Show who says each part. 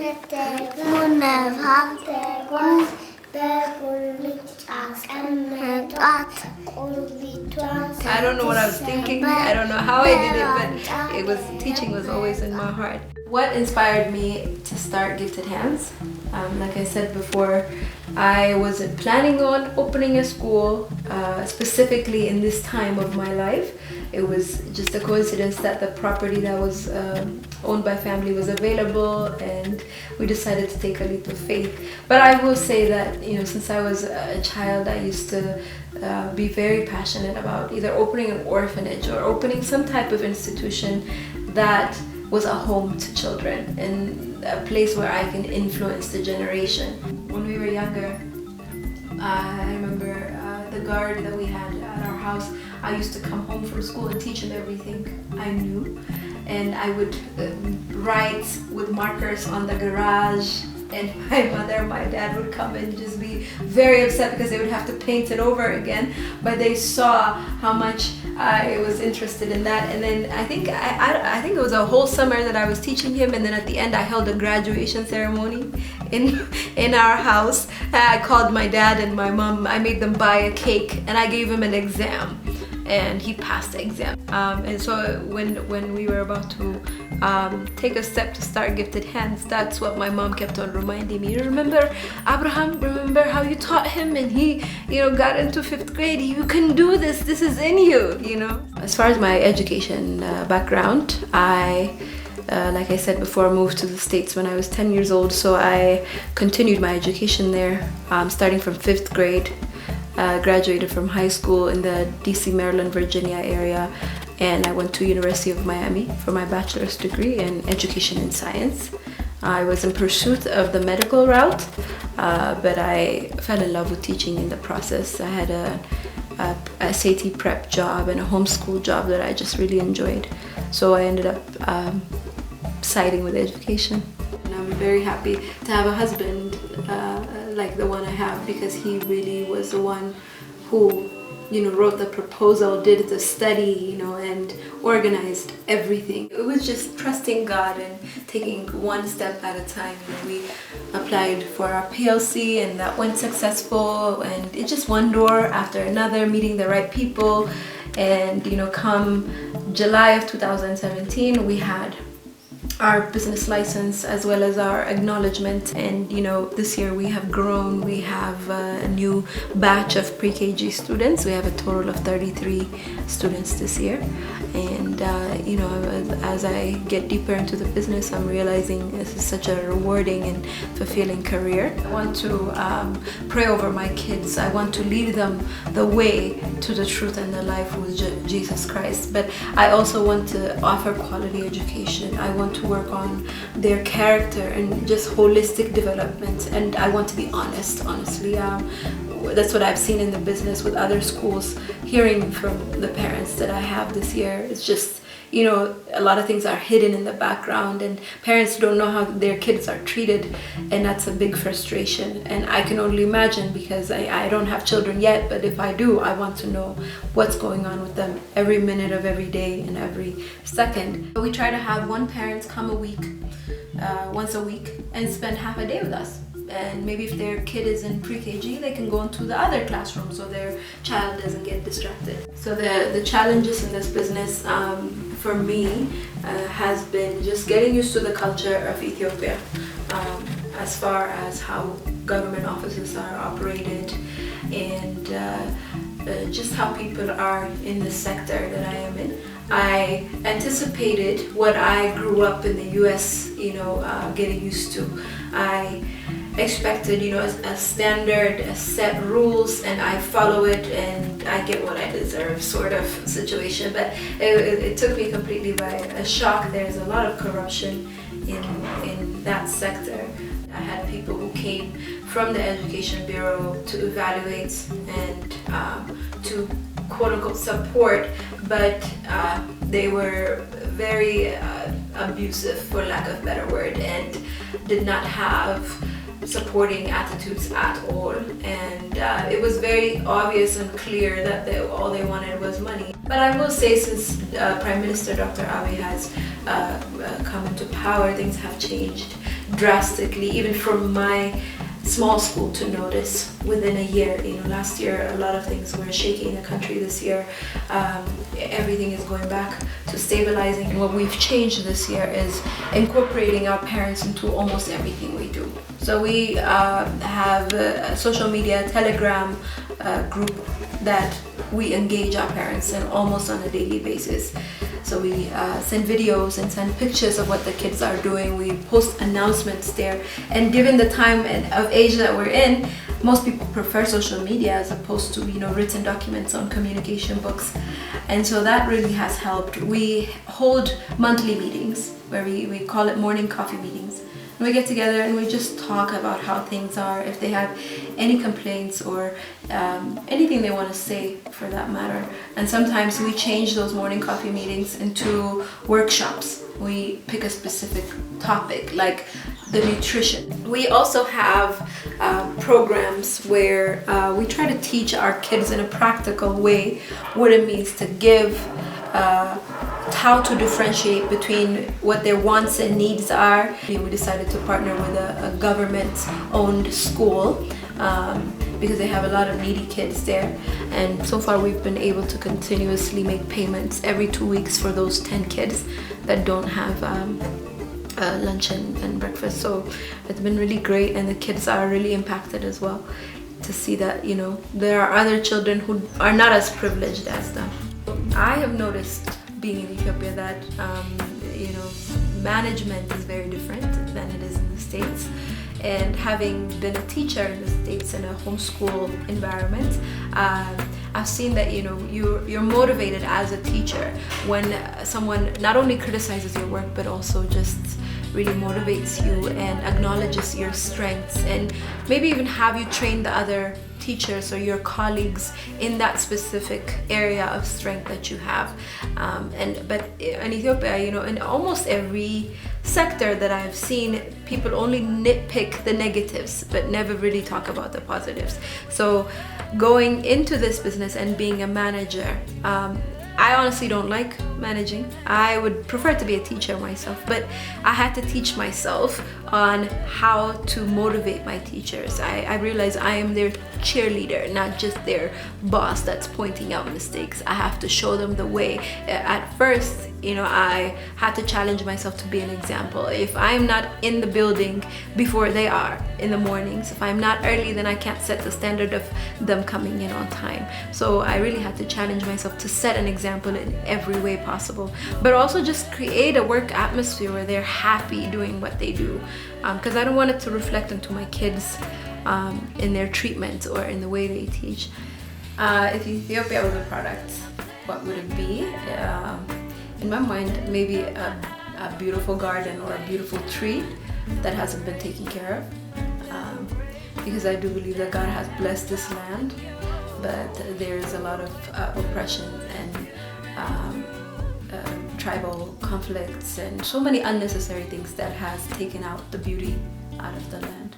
Speaker 1: I don't know what I was thinking. I don't know how I did it, but teaching was always in my heart. What inspired me to start Gifted Hands? Like I said before, I wasn't planning on opening a school specifically in this time of my life. It was just a coincidence that the property that was owned by family was available, and we decided to take a leap of faith. But I will say that, since I was a child, I used to be very passionate about either opening an orphanage or opening some type of institution that was a home to children and a place where I can influence the generation. When we were younger, I remember the guard that we had at our house. I used to come home from school and teach him everything I knew, and I would write with markers on the garage, and my dad would come and just be very upset because they would have to paint it over again, but they saw how much I was interested in that. And then I think it was a whole summer that I was teaching him, and then at the end I held a graduation ceremony in our house. I called my dad and my mom. I made them buy a cake, and I gave him an exam, and he passed the exam. And so when we were about to take a step to start Gifted Hands, that's what my mom kept on reminding me. Remember Abraham? Remember how you taught him and he got into 5th grade? You can do this. This is in you. As far as my education background, I like I said before, moved to the States when I was 10 years old, so I continued my education there, starting from 5th grade. Graduated from high school in the DC, Maryland, Virginia area, and I went to University of Miami for my bachelor's degree in education and science. I was in pursuit of the medical route, but I fell in love with teaching in the process. I had a SAT prep job and a homeschool job that I just really enjoyed, so I ended up siding with education. And I'm very happy to have a husband like the one I have, because he really was the one who wrote the proposal, did the study, and organized everything. It was just trusting God and taking one step at a time. We applied for our PLC, and that went successful, and it just one door after another, meeting the right people. And come July of 2017, we had our business license as well as our acknowledgement, and this year we have grown. We have a new batch of pre-KG students. We have a total of 33 students this year, and as I get deeper into the business, I'm realizing this is such a rewarding and fulfilling career. I want to pray over my kids. I want to lead them the way to the truth and the life with Jesus Christ, but I also want to offer quality education. I want to work on their character and just holistic development, and I want to be honestly. That's what I've seen in the business with other schools. Hearing from the parents that I have this year, it's just a lot of things are hidden in the background, and parents don't know how their kids are treated, and that's a big frustration. And I can only imagine, because I don't have children yet, but if I do, I want to know what's going on with them every minute of every day and every second. We try to have one parent come once a week and spend half a day with us. And maybe if their kid is in pre-KG, they can go into the other classroom so their child doesn't get distracted. So the challenges in this business for me has been just getting used to the culture of Ethiopia, as far as how government offices are operated, and just how people are in the sector that I am in. I anticipated what I grew up in the US, getting used to. I expected, a standard, a set rules, and I follow it and I get what I deserve sort of situation. But it took me completely by a shock. There's a lot of corruption in that sector. I had people who came from the Education Bureau to evaluate and to quote-unquote support, but they were very abusive, for lack of a better word, and did not have supporting attitudes at all. And it was very obvious and clear that all they wanted was money. But I will say, since Prime Minister Dr. Abiy has come into power, things have changed. drastically, even from my small school to notice within a year. Last year a lot of things were shaking the country. This year everything is going back to stabilizing. And what we've changed this year is incorporating our parents into almost everything we do. So we have a social media Telegram group that we engage our parents in almost on a daily basis. So we send videos and send pictures of what the kids are doing. We post announcements there. And given the time of age that we're in, most people prefer social media as opposed to written documents on communication books. And so that really has helped. We hold monthly meetings where we call it morning coffee meetings. And we get together and we just talk about how things are, if they have any complaints or anything they want to say for that matter. And sometimes we change those morning coffee meetings into workshops. We pick a specific topic like the nutrition. We also have programs where we try to teach our kids in a practical way what it means to give, how to differentiate between what their wants and needs are. We decided to partner with a government-owned school because they have a lot of needy kids there. And so far we've been able to continuously make payments every 2 weeks for those 10 kids that don't have lunch and breakfast. So it's been really great, and the kids are really impacted as well to see that there are other children who are not as privileged as them. I have noticed being in Ethiopia that management is very different than it is in the States. And having been a teacher in the States in a homeschool environment, I've seen that you're motivated as a teacher when someone not only criticizes your work but also just really motivates you and acknowledges your strengths, and maybe even have you train the other teachers or your colleagues in that specific area of strength that you have. But in Ethiopia, in almost every sector that I've seen, people only nitpick the negatives but never really talk about the positives. So going into this business and being a manager, I honestly don't like managing. I would prefer to be a teacher myself, but I had to teach myself on how to motivate my teachers. I realized I am their cheerleader, not just their boss that's pointing out mistakes. I have to show them the way. At first, I had to challenge myself to be an example. If I'm not in the building before they are in the mornings, if I'm not early, then I can't set the standard of them coming in on time. So I really had to challenge myself to set an example in every way possible, but also just create a work atmosphere where they're happy doing what they do, because I don't want it to reflect onto my kids in their treatment or in the way they teach. If Ethiopia was a product, what would it be? In my mind, maybe a beautiful garden or a beautiful tree that hasn't been taken care of, because I do believe that God has blessed this land, but there's a lot of oppression and tribal conflicts and so many unnecessary things that has taken out the beauty out of the land.